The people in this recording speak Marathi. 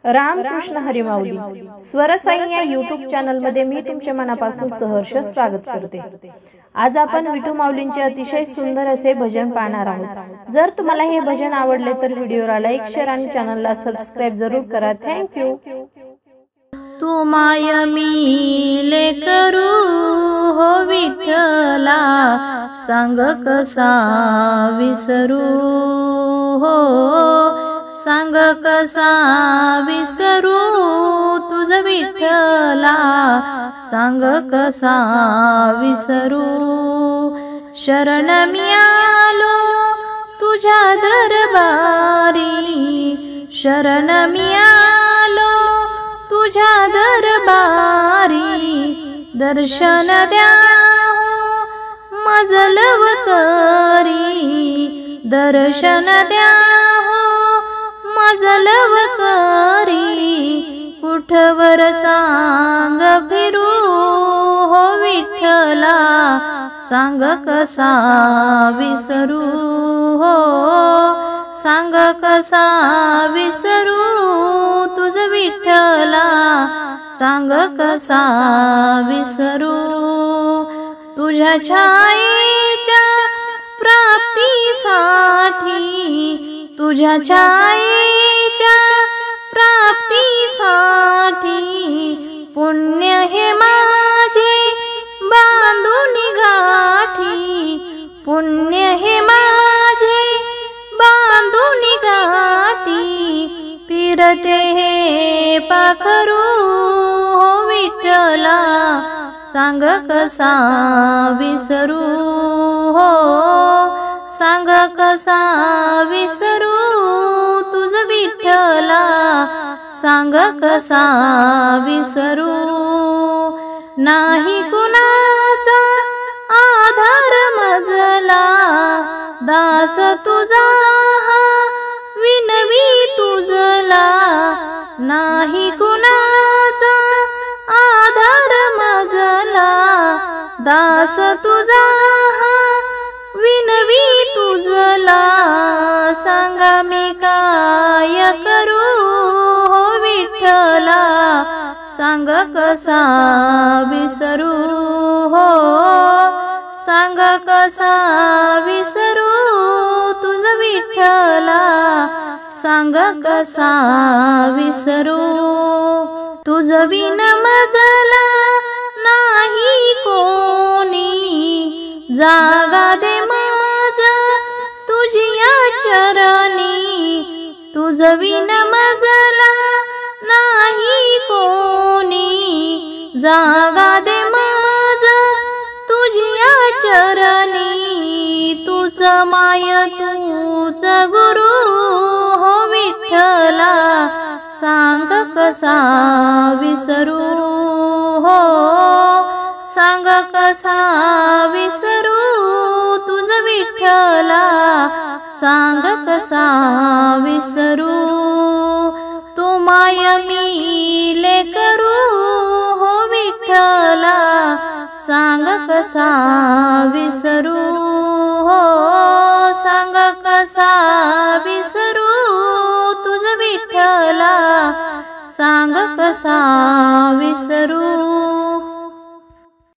रामकृष्ण हरी माऊली स्वर साई या YouTube चॅनल मध्ये मी तुमच्या मनापासून सहर्ष स्वागत करते। आज आपण विठू माऊलींचे अतिशय सुंदर असे भजन पाहणार आहोत। जर तुम्हाला हे भजन आवडले तर व्हिडिओला लाईक, शेअर आणि चॅनलला सबस्क्राइब जरूर करा। Thank you. तू माय मिले करू हो विठ्ठला, सांग कसा विसरू हो, सांग कसा विसरू तुझ विठ्ठला, सांग कसा विसरू। शरण मी आलो तुझ्या दरबारी, शरण मी आलो तुझ्या दरबारी, दर्शन द्या हो मजलव करी, दर्शन द्या मजलव करी। कुठवर सांग फिरू हो विठ्ठला, सांग कसा विसरू हो, सांग कसा विसरू तुझ विठ्ठला, सांग कसा विसरू। तुझ्या छायेच्या प्राप्तीसाठी, तुझ्या छायेच्या प्राप्तीसाठी, पुण्य हे माझे बांधून गाठी, पुण्य हे माझे बांधून गाठी। फिरते हे पाखरू हो विठ्ठला, सांग कसा विसरू हो, सांग कसा विसरू तुझ विठ्ठला, सांग कसा विसरू। नाही कुणाचा आधार मजला, दास तुझा हा विनवी तुझला, नाही कुणाचा आधार मजला, दास तुझा हा विनवी तुझला। सांगा मी काय करू हो विठ्ठला, सांग कसा विसरू हो, सांग कसा विसरू तुझ विठ्ठला, सांग कसा विसरू। तुझ विन मजला नाही कोणी, जागा दे माझा तुझिया चरणी, तुझ विन मजला नाही कोणी, जागा दे माझा तुझिया चरणी। तुझ माय तुझ गुरु हो विठ्ठला, सांग कसा विसरू हो, सांग कसा विसरू तुझ विठ्ठला, सांग कसा विसरू। तू माय मिले करू हो विठ्ठला, सांग कसा विसरू हो, सांग कसा विसरू तुझ विठ्ठला, सांग कसा विसरू।